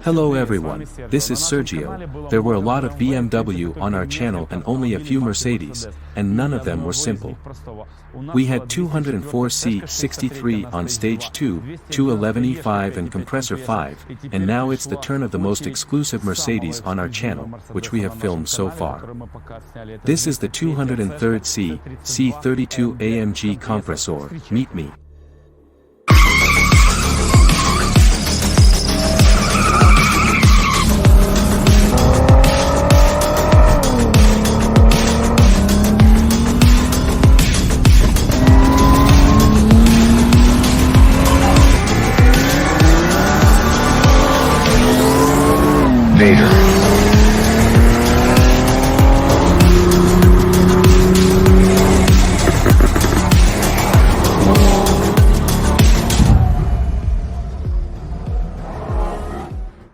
Hello everyone, this is Sergio. There were a lot of BMW on our channel and only a few Mercedes, and none of them were simple. We had 204 C63 on stage 2, 211 E5 and compressor 5, and now it's the turn of the most exclusive Mercedes on our channel, which we have filmed so far. This is the 203rd C32 AMG compressor. Meet me.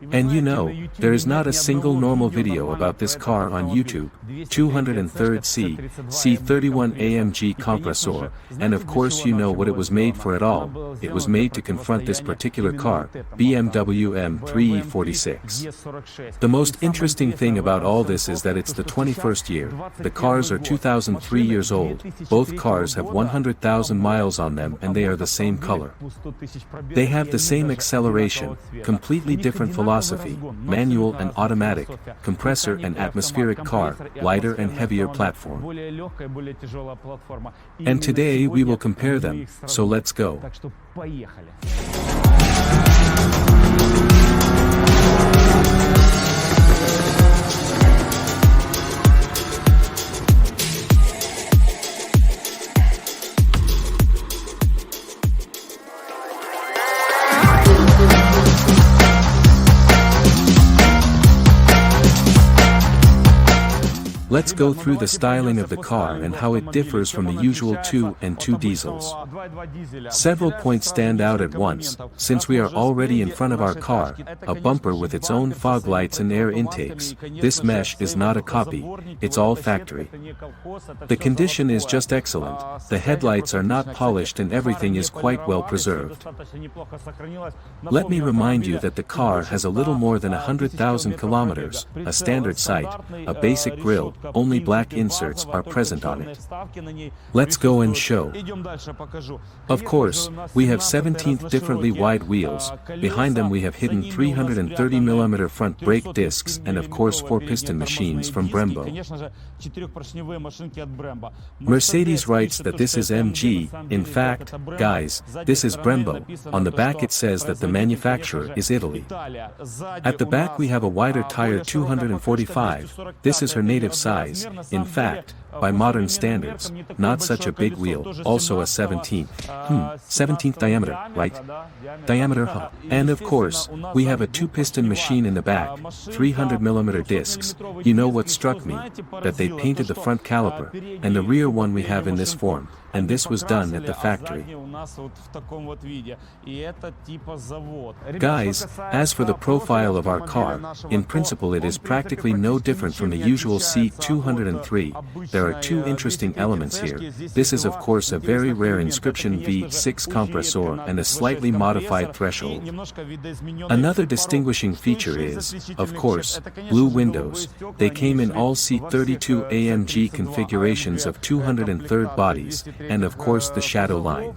And you know, there is not a single normal video about this car on YouTube. 203rd C31 AMG compressor, and of course you know what it was made for at all. It was made to confront this particular car, BMW M3 E46. The most interesting thing about all this is that it's the 21st year. The cars are 2003 years old, both cars have 100,000 miles on them and they are the same color. They have the same acceleration, completely different philosophy, manual and automatic, compressor and atmospheric car, lighter and heavier platform. And today we will compare them, so let's go. Let's go through the styling of the car and how it differs from the usual 2 and 2 diesels. Several points stand out at once, since we are already in front of our car, a bumper with its own fog lights and air intakes. This mesh is not a copy, it's all factory. The condition is just excellent, the headlights are not polished and everything is quite well preserved. Let me remind you that the car has a little more than 100,000 kilometers, a standard sight, a basic grille, only black inserts are present on it. Let's go and show. Of course, we have 17th differently wide wheels, behind them we have hidden 330mm front brake discs and of course 4-piston machines from Brembo. Mercedes writes that this is MG, in fact, guys, this is Brembo. On the back it says that the manufacturer is Italy. At the back we have a wider tire 245, this is her native size, in fact, by modern standards, not such a big wheel, also a 17th diameter, right? Diameter, huh? And of course, we have a 2-piston machine in the back, 300mm discs. You know what struck me? That they painted the front caliper, and the rear one we have in this form, and this was done at the factory. Guys, as for the profile of our car, in principle it is practically no different from the usual C203. There are two interesting elements here. This is of course a very rare inscription V6 compressor and a slightly modified threshold. Another distinguishing feature is, of course, blue windows. They came in all C32 AMG configurations of 203rd bodies, and of course the shadow line.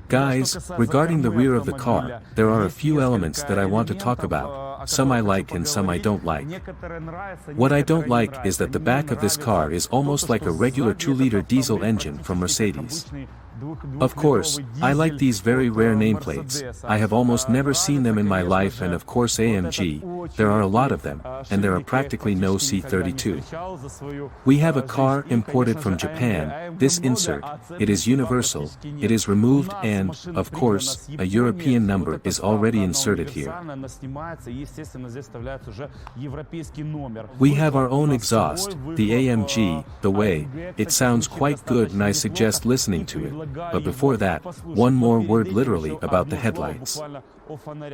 Guys, regarding the rear of the car, there are a few elements that I want to talk about, some I like and some I don't like. What I don't like is that the back of this car is almost like a regular 2-liter diesel engine from Mercedes. Of course, I like these very rare nameplates. I have almost never seen them in my life, and of course AMG, there are a lot of them, and there are practically no C32. We have a car imported from Japan, this insert, it is universal, it is removed and, of course, a European number is already inserted here. We have our own exhaust, the AMG, the way, it sounds quite good and I suggest listening to it. But before that, one more word literally about the headlights.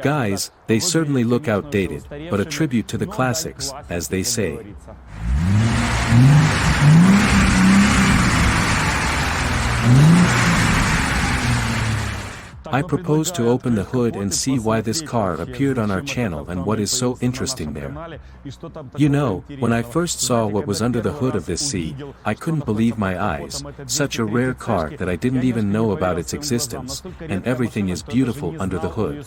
Guys, they certainly look outdated, but a tribute to the classics, as they say. I propose to open the hood and see why this car appeared on our channel and what is so interesting there. You know, when I first saw what was under the hood of this C, I couldn't believe my eyes, such a rare car that I didn't even know about its existence, and everything is beautiful under the hood.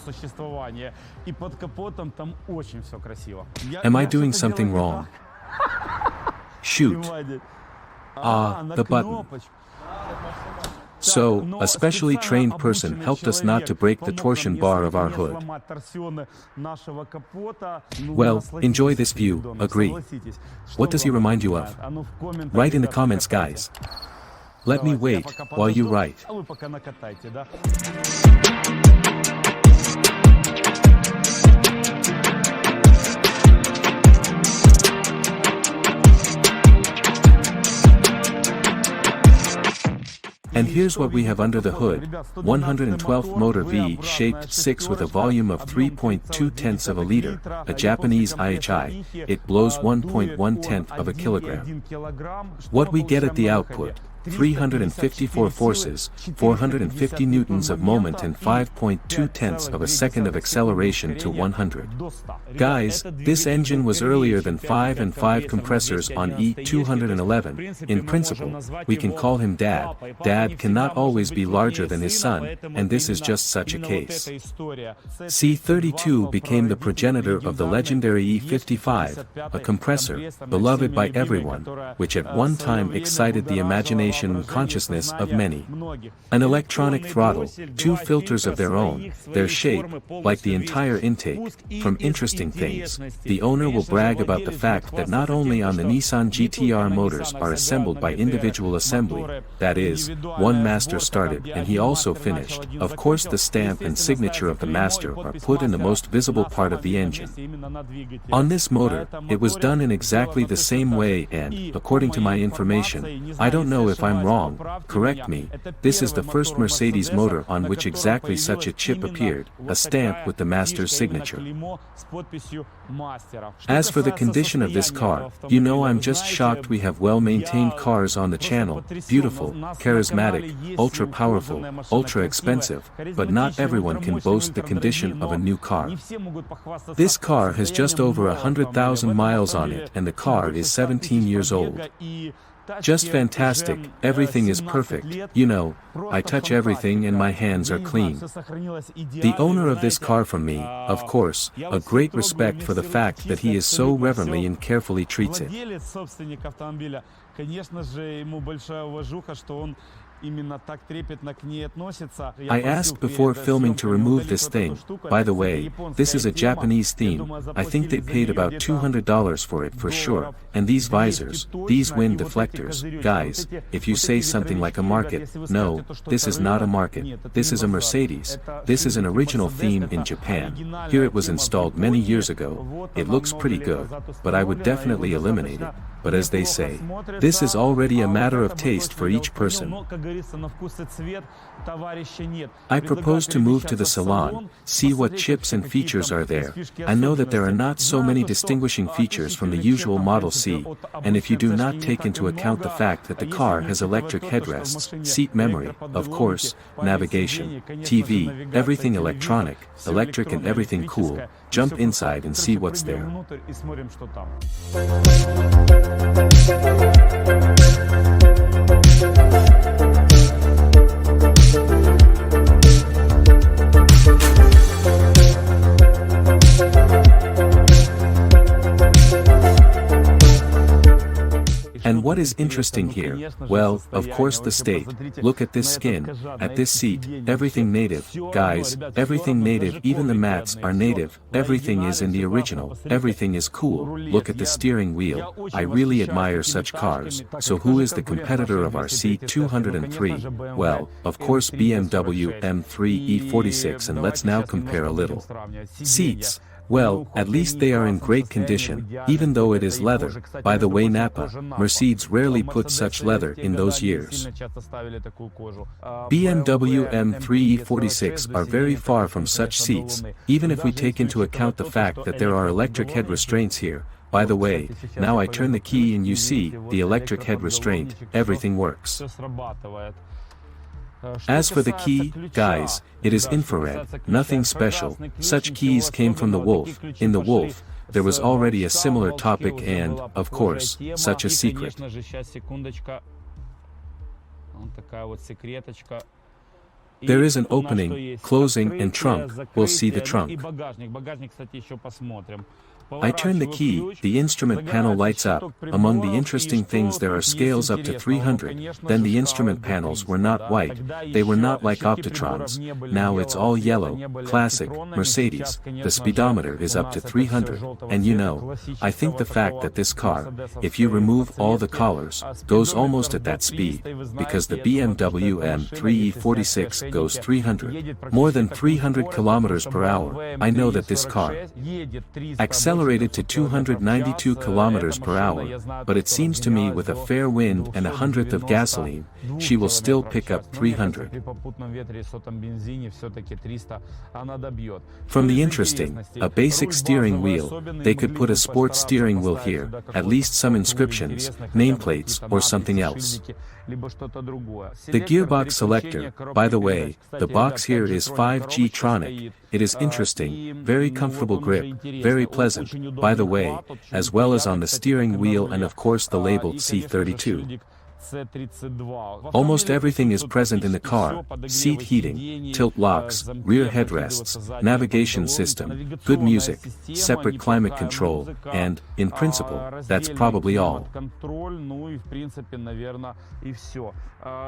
Am I doing something wrong? Shoot. The button. So, a specially trained person helped us not to break the torsion bar of our hood. Well, enjoy this view, agree. What does he remind you of? Write in the comments, guys. Let me wait while you write. And here's what we have under the hood, 112th motor V-shaped 6 with a volume of 3.2 tenths of a liter, a Japanese IHI, it blows 1.1 tenth of a kilogram. What we get at the output, 354 forces, 450 newtons of moment and 5.2 tenths of a second of acceleration to 100. Guys, this engine was earlier than 5 and 5 compressors on E211. In principle, we can call him Dad. Dad cannot always be larger than his son, and this is just such a case. C32 became the progenitor of the legendary E45, a compressor, beloved by everyone, which at one time excited the imagination and consciousness of many. An electronic throttle, 2 filters of their own, their shape, like the entire intake, from interesting things. The owner will brag about the fact that not only on the Nissan GT-R motors are assembled by individual assembly, that is, one master started and he also finished. Of course the stamp and signature of the master are put in the most visible part of the engine. On this motor, it was done in exactly the same way and, according to my information, I don't know if I'm wrong, correct me, this is the first Mercedes motor on which exactly such a chip appeared, a stamp with the master's signature. As for the condition of this car, you know I'm just shocked we have well-maintained cars on the channel, beautiful, charismatic, ultra-powerful, ultra-expensive, but not everyone can boast the condition of a new car. This car has just over 100,000 miles on it and the car is 17 years old. Just fantastic, everything is perfect, you know, I touch everything and my hands are clean. The owner of this car from me, of course, a great respect for the fact that he is so reverently and carefully treats it. I asked before filming to remove this thing. By the way, this is a Japanese theme. I think they paid about $200 for it for sure. And these visors, these wind deflectors, guys, if you say something like a market, no, this is not a market. This is a Mercedes. This is an original theme in Japan. Here it was installed many years ago. It looks pretty good, but I would definitely eliminate it. But as they say, this is already a matter of taste for each person. I propose to move to the salon, see what chips and features are there. I know that there are not so many distinguishing features from the usual Model C, and if you do not take into account the fact that the car has electric headrests, seat memory, of course, navigation, TV, everything electronic, electric and everything cool, jump inside and see what's there. And what is interesting here? Well, of course the state. Look at this skin, at this seat, everything native, guys, everything native, even the mats are native, everything is in the original, everything is cool, look at the steering wheel, I really admire such cars. So who is the competitor of our C203? Well, of course BMW M3 E46, and let's now compare a little. Seats. Well, at least they are in great condition, even though it is leather. By the way, Napa, Mercedes rarely put such leather in those years. BMW M3 E46 are very far from such seats, even if we take into account the fact that there are electric head restraints here. By the way, now I turn the key and you see, the electric head restraint, everything works. As for the key, guys, it is infrared, nothing special. Such keys came from the Wolf. In the Wolf, there was already a similar topic and, of course, such a secret. There is an opening, closing, and trunk. We'll see the trunk. I turn the key, the instrument panel lights up. Among the interesting things there are scales up to 300, then the instrument panels were not white, they were not like Optitrons, now it's all yellow, classic, Mercedes, the speedometer is up to 300, and you know, I think the fact that this car, if you remove all the collars, goes almost at that speed, because the BMW M3 E46 goes 300, more than 300 kilometers per hour, I know that this car accelerated to 292 kilometers per hour, but it seems to me with a fair wind and 100th of gasoline, she will still pick up 300. From the interesting, a basic steering wheel, they could put a sports steering wheel here, at least some inscriptions, nameplates, or something else. The gearbox selector, by the way, the box here is 5G Tronic, it is interesting, very comfortable grip, very pleasant, by the way, as well as on the steering wheel and of course the label C32. Almost everything is present in the car, seat heating, tilt locks, rear headrests, navigation system, good music, separate climate control, and, in principle, that's probably all.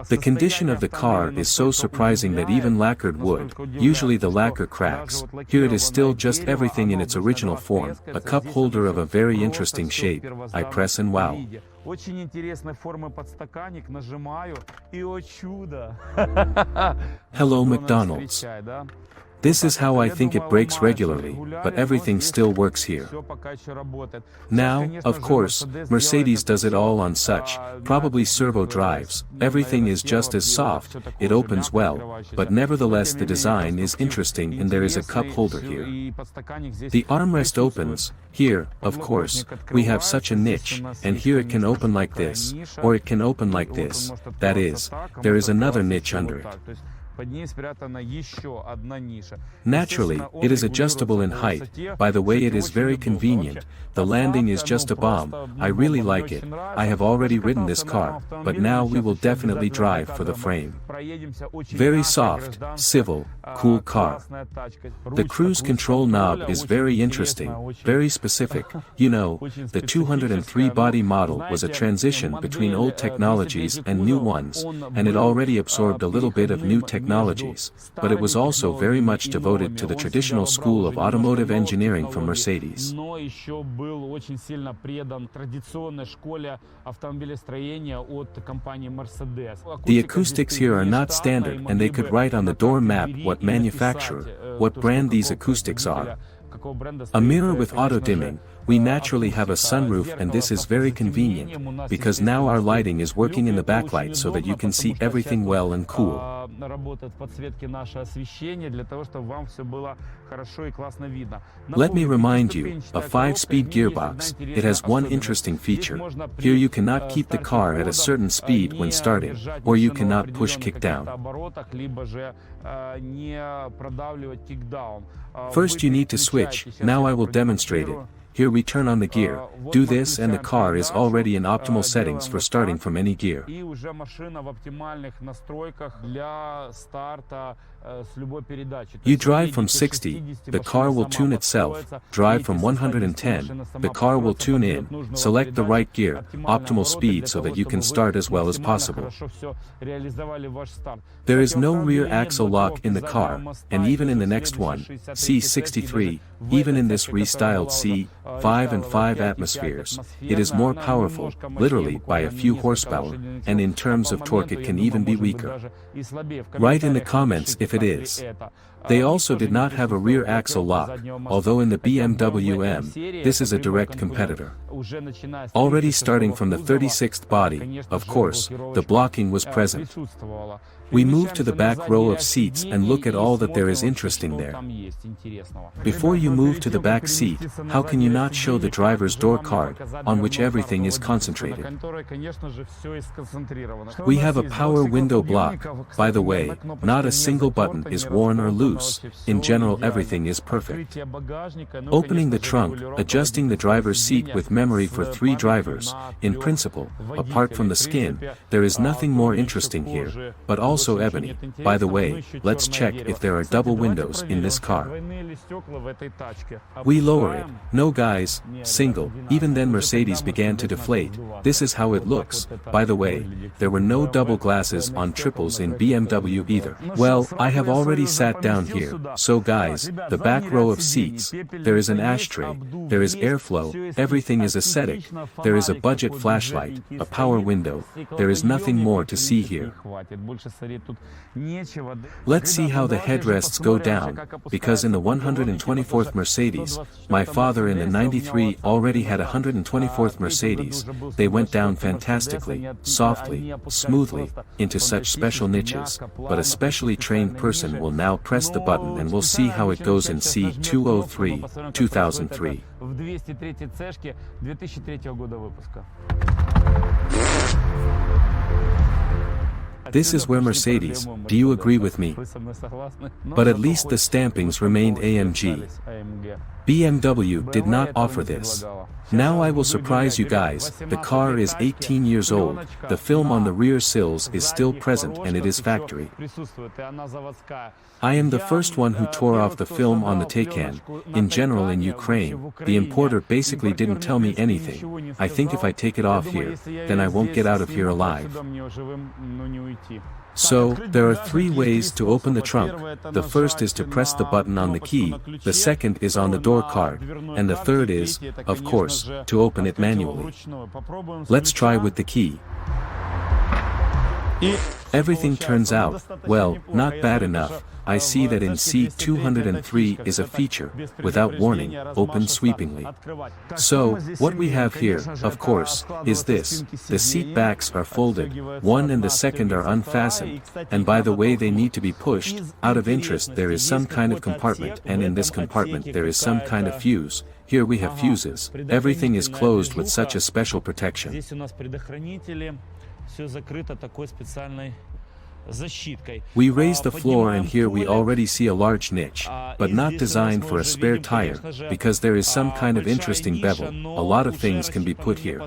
The condition of the car is so surprising that even lacquered wood, usually the lacquer cracks, here it is still just everything in its original form, a cup holder of a very interesting shape, I press and wow. Очень интересной формы подстаканник, нажимаю, и о чудо! Hello McDonald's. This is how I think it breaks regularly, but everything still works here. Now, of course, Mercedes does it all on such, probably servo drives, everything is just as soft, it opens well, but nevertheless the design is interesting and there is a cup holder here. The armrest opens, here, of course, we have such a niche, and here it can open like this, or it can open like this, that is, there is another niche under it. Naturally, it is adjustable in height, by the way it is very convenient, the landing is just a bomb, I really like it, I have already ridden this car, but now we will definitely drive for the frame. Very soft, civil, cool car. The cruise control knob is very interesting, very specific, you know, the 203 body model was a transition between old technologies and new ones, and it already absorbed a little bit of new technologies, but it was also very much devoted to the traditional school of automotive engineering from Mercedes. The acoustics here are not standard and they could write on the door map what manufacturer, what brand these acoustics are. A mirror with auto-dimming, we naturally have a sunroof and this is very convenient, because now our lighting is working in the backlight so that you can see everything well and cool. Let me remind you, a 5-speed gearbox, it has one interesting feature. Here you cannot keep the car at a certain speed when starting, or you cannot push kick down. First you need to switch, now I will demonstrate it. Here we turn on the gear, do this and the car is already in optimal settings for starting from any gear. You drive from 60, the car will tune itself, drive from 110, the car will tune in, select the right gear, optimal speed so that you can start as well as possible. There is no rear axle lock in the car, and even in the next one, C63, even in this restyled C5 and 5 atmospheres, it is more powerful, literally by a few horsepower, and in terms of torque it can even be weaker. Write in the comments if it is. They also did not have a rear axle lock, although in the BMW M, this is a direct competitor. Already starting from the 36th body, of course, the blocking was present. We move to the back row of seats and look at all that there is interesting there. Before you move to the back seat, how can you not show the driver's door card, on which everything is concentrated. We have a power window block. By the way, not a single button is worn or loose. In general, everything is perfect. Opening the trunk, adjusting the driver's seat with memory for 3 drivers. In principle, apart from the skin, there is nothing more interesting here, but also ebony. By the way, let's check if there are double windows in this car. We lower it. No guys, single. Even then Mercedes began to deflate. This is how it looks. By the way, there were no double glasses on triples in BMW either. Well, I have already sat down here, so guys, the back row of seats, there is an ashtray, there is airflow, everything is aesthetic, there is a budget flashlight, a power window, there is nothing more to see here. Let's see how the headrests go down, because in the 124th Mercedes, my father in the 93 already had a 124th Mercedes, they went down fantastically, softly, smoothly, into such special niches, but a specially trained person will now press the button and we'll see how it goes in C203, 2003. This is where Mercedes, do you agree with me? But at least the stampings remained AMG. BMW did not offer this. Now I will surprise you guys, the car is 18 years old, the film on the rear sills is still present and it is factory. I am the first one who tore off the film on the Taycan. In general in Ukraine, the importer basically didn't tell me anything. I think if I take it off here, then I won't get out of here alive. So, there are 3 ways to open the trunk. The first is to press the button on the key, the second is on the door card, and the third is, of course, to open it manually. Let's try with the key. Everything turns out, well, not bad enough. I see that in C203 is a feature, without warning, open sweepingly. So, what we have here, of course, is this. The seat backs are folded, one and the second are unfastened, and by the way they need to be pushed. Out of interest there is some kind of compartment, and in this compartment there is some kind of fuse. Here we have fuses. Everything is closed with such a special protection. We raise the floor and here we already see a large niche, but not designed for a spare tire, because there is some kind of interesting bevel, a lot of things can be put here.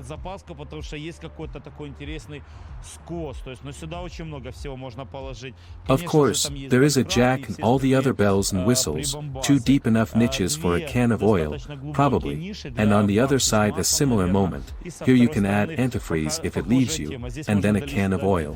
Of course, there is a jack and all the other bells and whistles, 2 deep enough niches for a can of oil, probably, and on the other side a similar moment. Here you can add antifreeze if it leaves you, and then a can of oil.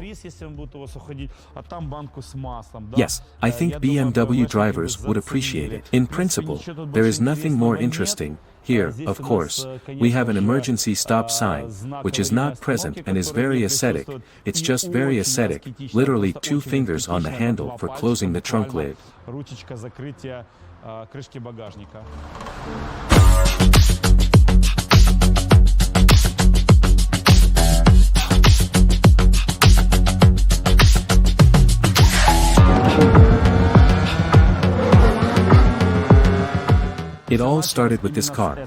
Yes, I think BMW drivers would appreciate it. In principle, there is nothing more interesting. Here, of course, we have an emergency stop sign, which is not present and is very aesthetic. It's just very aesthetic, literally 2 fingers on the handle for closing the trunk lid. It all started with this car.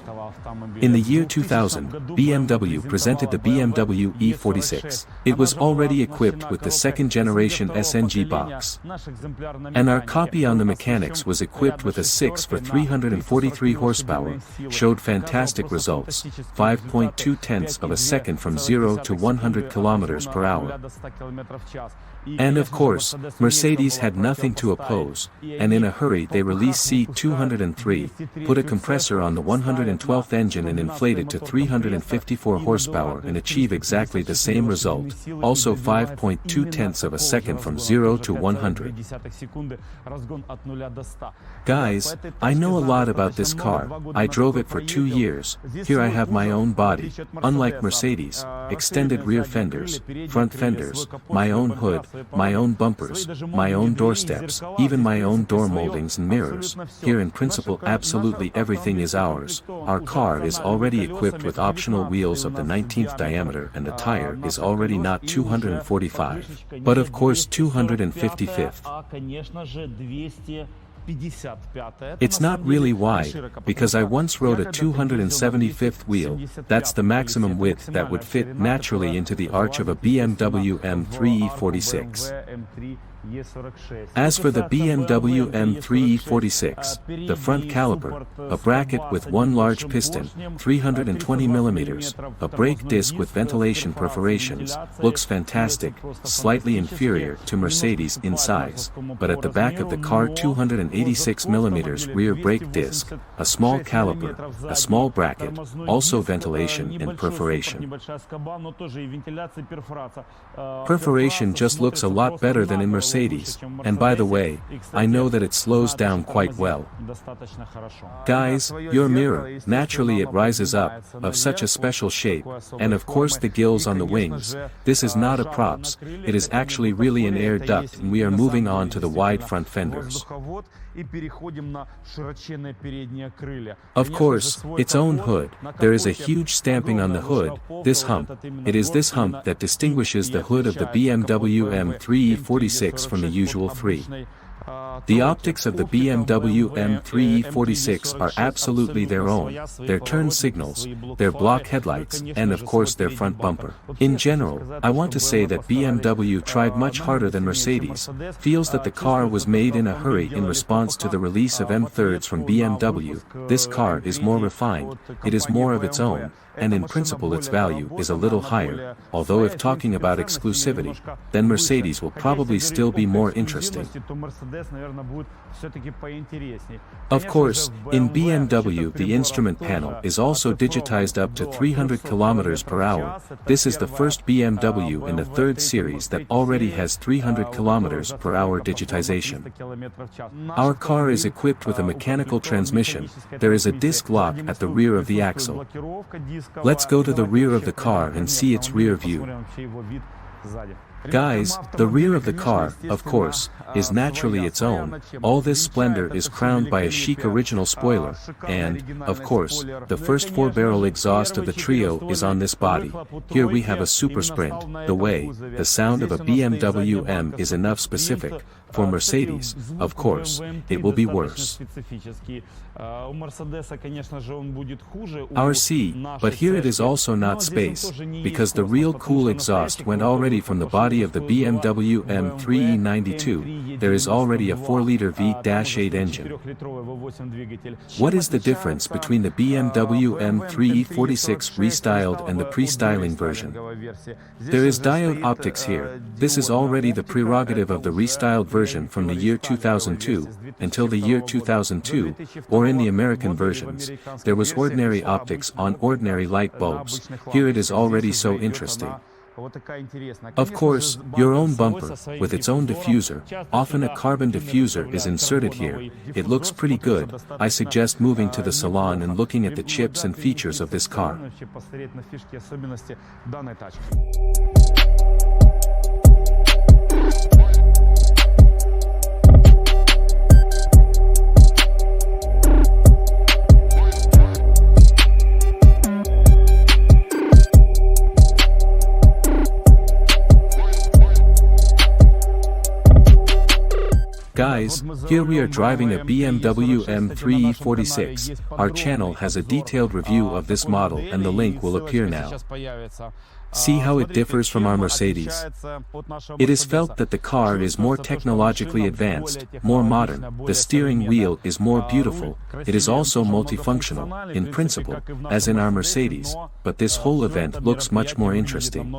In the year 2000, BMW presented the BMW E46. It was already equipped with the 2nd generation SNG box. And our copy on the mechanics was equipped with a 6 for 343 horsepower, showed fantastic results, 5.2 tenths of a second from 0 to 100 kilometers per hour. And of course, Mercedes had nothing to oppose, and in a hurry they released C203, put a compressor on the 112th engine and inflated to 354 horsepower and achieve exactly the same result, also 5.2 tenths of a second from 0 to 100. Guys, I know a lot about this car, I drove it for 2 years, here I have my own body, unlike Mercedes, extended rear fenders, front fenders, my own hood, my own bumpers, my own doorsteps, even my own door moldings and mirrors. Here in principle absolutely everything is ours. Our car is already equipped with optional wheels of the 19th diameter and the tire is already not 245, but of course 255th. It's not really wide, because I once rode a 275th wheel, that's the maximum width that would fit naturally into the arch of a BMW M3 E46. As for the BMW M3 E46, the front caliper, a bracket with one large piston, 320mm, a brake disc with ventilation perforations, looks fantastic, slightly inferior to Mercedes in size, but at the back of the car 286mm rear brake disc, a small caliper, a small bracket, also ventilation and perforation. Perforation just looks a lot better than in Mercedes. And by the way, I know that it slows down quite well. Guys, your mirror, naturally it rises up, of such a special shape, and of course the gills on the wings, this is not a props, it is actually really an air duct, and we are moving on to the wide front fenders. Of course, its own hood, there is a huge stamping on the hood, this hump, it is this hump that distinguishes the hood of the BMW M3 E46 from the usual three. The optics of the BMW M3 E46 are absolutely their own, their turn signals, their block headlights, and of course their front bumper. In general, I want to say that BMW tried much harder than Mercedes, feels that the car was made in a hurry in response to the release of M3s from BMW, this car is more refined, it is more of its own, and in principle its value is a little higher, although if talking about exclusivity, then Mercedes will probably still be more interesting. Of course, in BMW the instrument panel is also digitized up to 300 km per hour, this is the first BMW in the 3rd series that already has 300 km per hour digitization. Our car is equipped with a mechanical transmission, there is a disc lock at the rear of the axle. Let's go to the rear of the car and see its rear view. Guys, the rear of the car, of course, is naturally its own, all this splendor is crowned by a chic original spoiler, and, of course, the first 4-barrel exhaust of the trio is on this body. Here we have a super sprint, the sound of a BMW M is enough specific, for Mercedes, of course, it will be worse. Our C, but here it is also not space, because the real cool exhaust went already from the body of the BMW M3 E92, there is already a 4-liter V-8 engine. What is the difference between the BMW M3 E46 restyled and the pre-styling version? There is diode optics here, this is already the prerogative of the restyled version from the year 2002, until the year 2002, or in the American versions, there was ordinary optics on ordinary light bulbs, here it is already so interesting. Of course, your own bumper, with its own diffuser, often a carbon diffuser is inserted here, it looks pretty good, I suggest moving to the salon and looking at the chips and features of this car. Guys, here we are driving a BMW M3 E46, our channel has a detailed review of this model and the link will appear now. See how it differs from our Mercedes. It is felt that the car is more technologically advanced, more modern, the steering wheel is more beautiful, it is also multifunctional, in principle, as in our Mercedes, but this whole event looks much more interesting.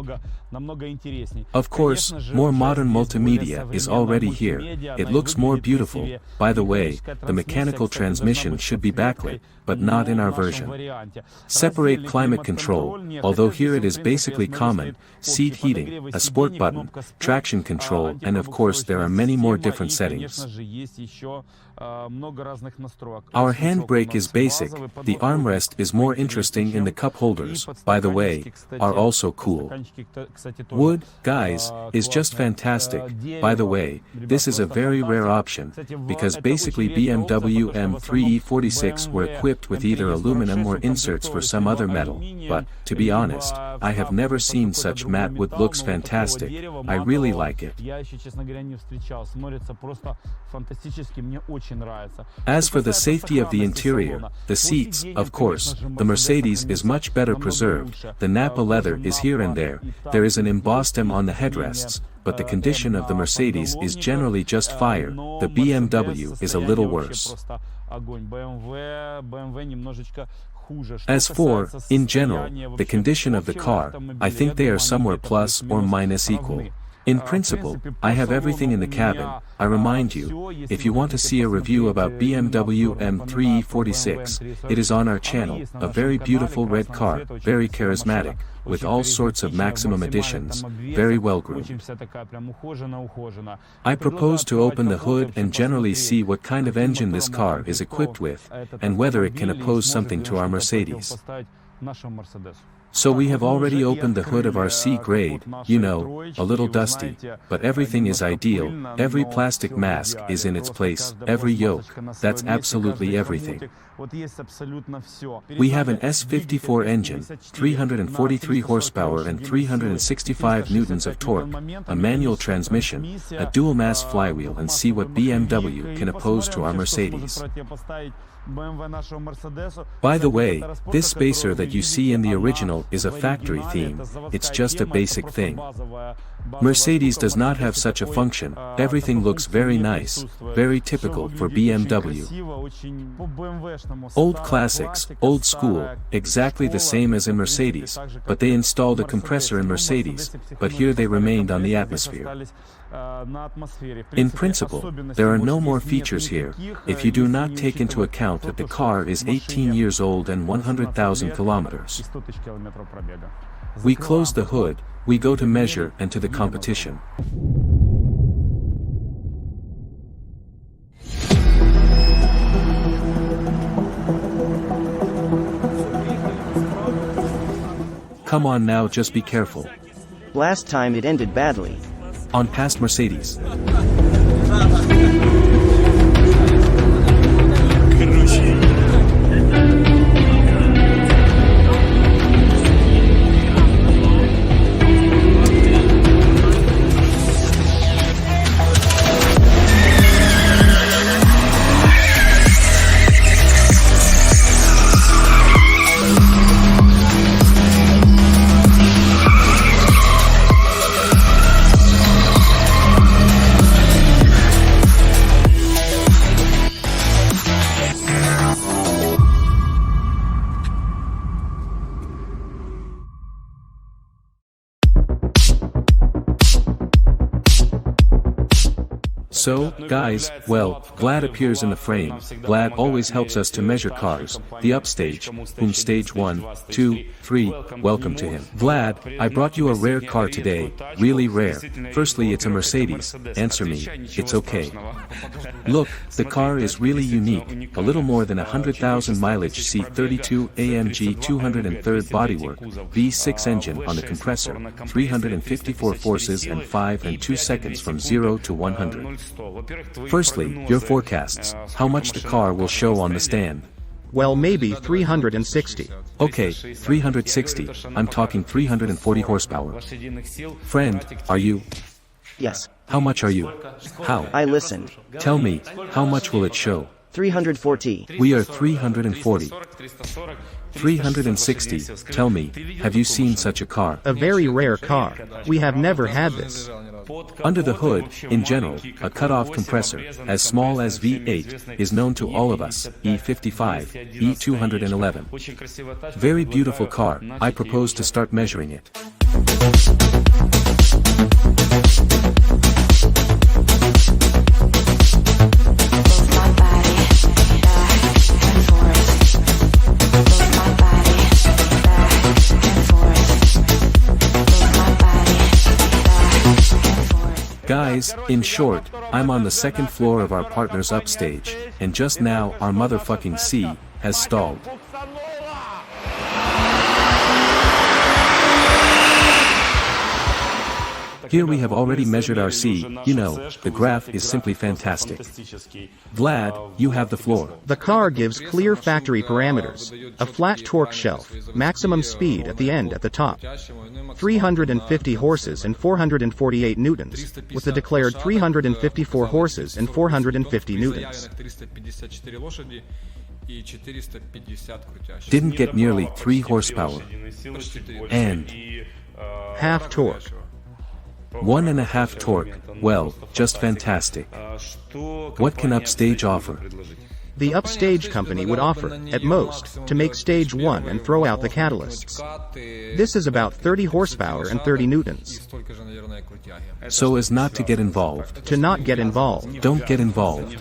Of course, more modern multimedia is already here, it looks more beautiful, by the way, the mechanical transmission should be backlit, but not in our version. Separate climate control, although here it is basically common, seat heating, a sport button, traction control, and of course there are many more different settings. Our handbrake is basic, the armrest is more interesting in the cup holders, by the way, are also cool. Wood, guys, is just fantastic, by the way, this is a very rare option, because basically BMW M3 E46 were equipped with either aluminum or inserts for some other metal, but, to be honest, I have never never seen such matte wood, looks fantastic. I really like it. As for the safety of the interior, the seats, of course, the Mercedes is much better preserved. The Nappa leather is here and there. There is an embossed M on the headrests, but the condition of the Mercedes is generally just fire. The BMW is a little worse. As for, in general, the condition of the car, I think they are somewhere plus or minus equal. In principle, I have everything in the cabin. I remind you, if you want to see a review about BMW M3 E46, it is on our channel, a very beautiful red car, very charismatic, with all sorts of maximum additions, very well groomed. I propose to open the hood and generally see what kind of engine this car is equipped with, and whether it can oppose something to our Mercedes. So we have already opened the hood of our C grade, you know, a little dusty, but everything is ideal, every plastic mask is in its place, every yoke, that's absolutely everything. We have an S54 engine, 343 horsepower and 365 newtons of torque, a manual transmission, a dual-mass flywheel, and see what BMW can oppose to our Mercedes. By the way, this spacer that you see in the original is a factory theme, it's just a basic thing. Mercedes does not have such a function, everything looks very nice, very typical for BMW. Old classics, old school, exactly the same as in Mercedes, but they installed a compressor in Mercedes, but here they remained on the atmosphere. In principle, there are no more features here, if you do not take into account that the car is 18 years old and 100,000 kilometers. We close the hood, we go to measure and to the competition. Come on now, just be careful. Last time it ended badly. On past Mercedes. So, guys, well, Vlad appears in the frame. Vlad always helps us to measure cars, the upstage, whom stage 1, 2, 3, welcome to him. Vlad, I brought you a rare car today, really rare. Firstly, it's a Mercedes, answer me, it's okay. Look, the car is really unique, a little more than 100,000 mileage C32 AMG 203rd bodywork, V6 engine on the compressor, 354 forces and 5 and 2 seconds from 0 to 100. Firstly, your forecasts, how much the car will show on the stand. Well, maybe 360. Okay, 360, I'm talking 340 horsepower. Friend, are you? Yes. How much are you? How? I listened. Tell me, how much will it show? 340. We are 340. 360, tell me, have you seen such a car? A very rare car. We have never had this. Under the hood, in general, a cut-off compressor, as small as V8, is known to all of us, E55, E211. Very beautiful car, I propose to start measuring it. Guys, in short, I'm on the second floor of our partner's upstage, and just now our motherfucking C has stalled. Here we have already measured our C, you know, the graph is simply fantastic. Vlad, you have the floor. The car gives clear factory parameters. A flat torque shelf, maximum speed at the end at the top. 350 horses and 448 newtons, with the declared 354 horses and 450 newtons. Didn't get nearly 3 horsepower. And Half torque. 1.5 torque, well, just fantastic. What can Upstage offer? The Upstage company would offer, at most, to make stage 1 and throw out the catalysts. This is about 30 horsepower and 30 newtons. So as not to get involved. To not get involved. Don't get involved.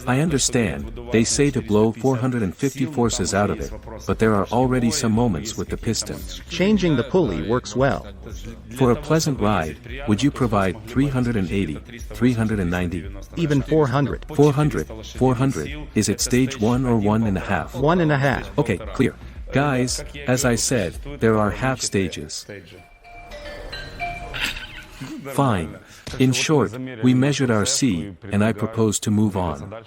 I understand, they say to blow 450 forces out of it, but there are already some moments with the piston. Changing the pulley works well. For a pleasant ride, would you provide 380, 390? Even 400. 400, is it stage 1 or 1.5? 1.5. Okay, clear. Guys, as I said, there are half stages. Fine. In short, we measured our C, and I propose to move on.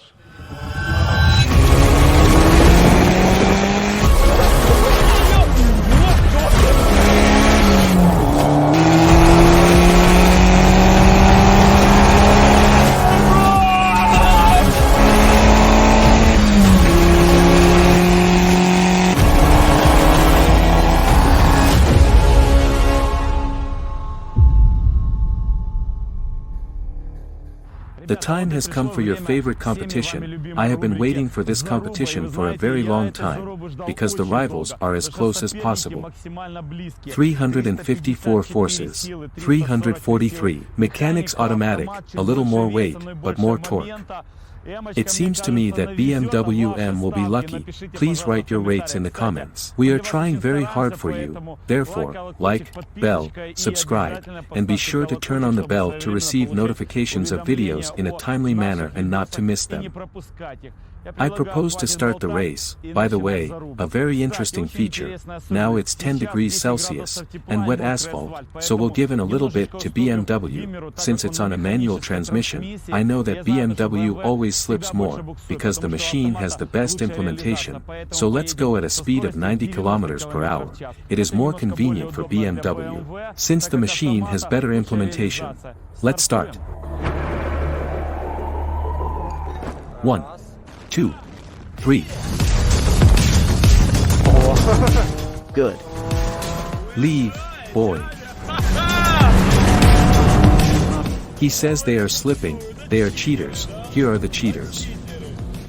The time has come for your favorite competition. I have been waiting for this competition for a very long time, because the rivals are as close as possible. 354 forces, 343, mechanics automatic, a little more weight, but more torque. It seems to me that BMW M will be lucky. Please write your rates in the comments. We are trying very hard for you, therefore, like, bell, subscribe, and be sure to turn on the bell to receive notifications of videos in a timely manner and not to miss them. I propose to start the race. By the way, a very interesting feature. Now it's 10 degrees Celsius, and wet asphalt, so we'll give in a little bit to BMW, since it's on a manual transmission. I know that BMW always slips more, because the machine has the best implementation, so let's go at a speed of 90 kilometers per hour. It is more convenient for BMW, since the machine has better implementation. Let's start. 1, 2, 3. Good. Leave, boy. He says they are slipping, they are cheaters. Here are the cheaters.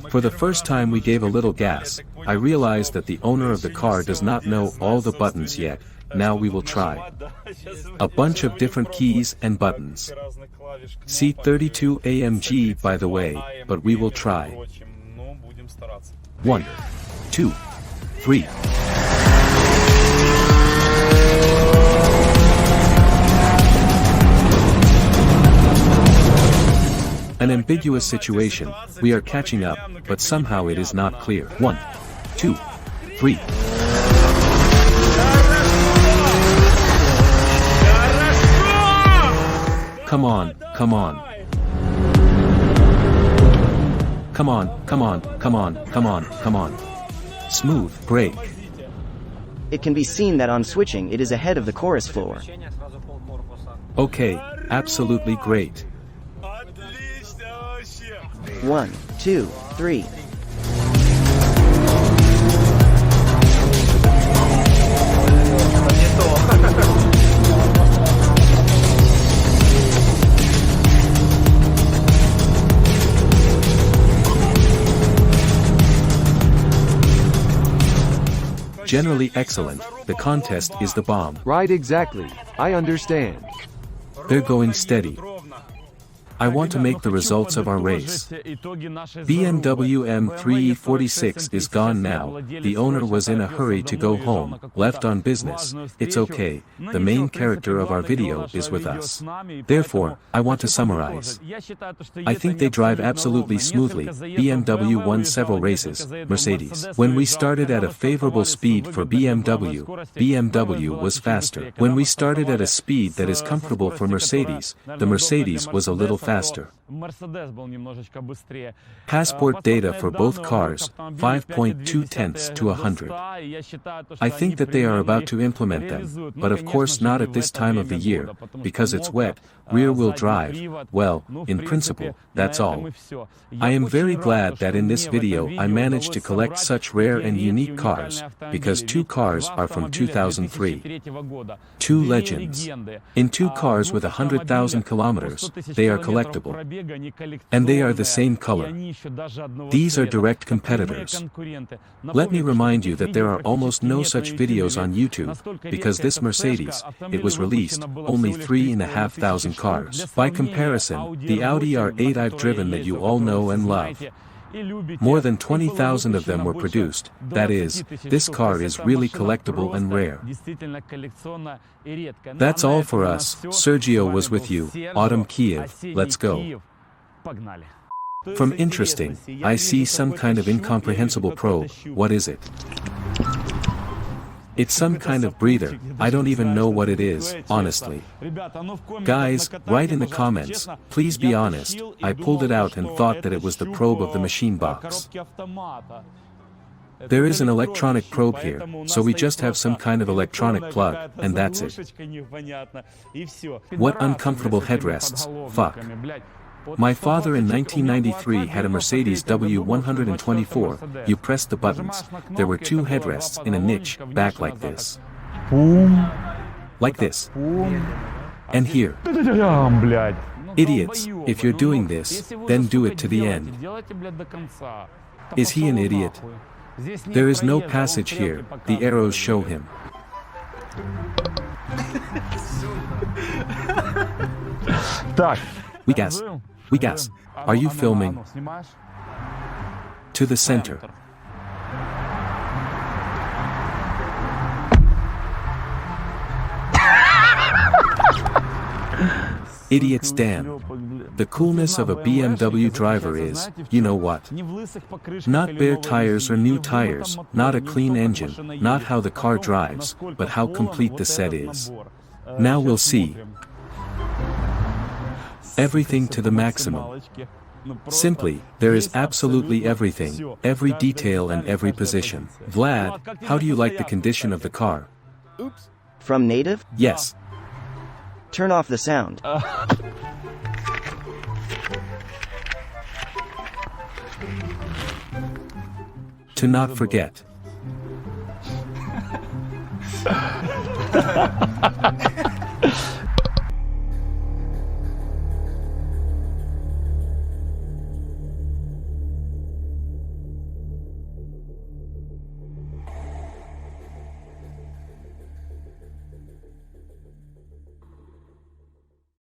For the first time we gave a little gas. I realized that the owner of the car does not know all the buttons yet. Now we will try. A bunch of different keys and buttons. C32 AMG by the way, but we will try. 1, 2, 3. An ambiguous situation. We are catching up, but somehow it is not clear. 1, 2, 3. Come on, come on. Come on, come on, come on, come on, come on. Smooth brake. It can be seen that on switching it is ahead of the chorus floor. Okay, absolutely great. 1, 2, 3. Generally excellent, the contest is the bomb. Right, exactly. I understand. They're going steady. I want to make the results of our race. BMW M3 E46 is gone now, the owner was in a hurry to go home, left on business, it's okay, the main character of our video is with us. Therefore, I want to summarize. I think they drive absolutely smoothly, BMW won several races, Mercedes. When we started at a favorable speed for BMW, BMW was faster. When we started at a speed that is comfortable for Mercedes, the Mercedes was a little faster. Passport data for both cars, 5.2 tenths to 100. I think that they are about to implement them, but of course not at this time of the year, because it's wet, rear-wheel drive, well, in principle, that's all. I am very glad that in this video I managed to collect such rare and unique cars, because 2 cars are from 2003. 2 legends. In 2 cars with 100,000 kilometers, they are collectible. And they are the same color. These are direct competitors. Let me remind you that there are almost no such videos on YouTube, because this Mercedes, it was released, only 3,500 cars. By comparison, the Audi R8 I've driven that you all know and love. More than 20,000 of them were produced, that is, this car is really collectible and rare. That's all for us, Sergio was with you, Autumn Kiev, let's go. From interesting, I see some kind of incomprehensible probe, what is it? It's some kind of breather, I don't even know what it is, honestly. Guys, write in the comments, please be honest, I pulled it out and thought that it was the probe of the machine box. There is an electronic probe here, so we just have some kind of electronic plug, and that's it. What uncomfortable headrests, fuck. My father in 1993 had a Mercedes W124, you pressed the buttons, there were 2 headrests in a niche, back like this. Like this. And here. Idiots, if you're doing this, then do it to the end. Is he an idiot? There is no passage here, the arrows show him. We gas. We gas. Are you filming? To the center. Idiots damn. The coolness of a BMW driver is, you know what? Not bare tires or new tires, not a clean engine, not how the car drives, but how complete the set is. Now we'll see. Everything to the maximum. Simply, there is absolutely everything, every detail and every position. Vlad, how do you like the condition of the car? From native? Yes. Turn off the sound. To not forget.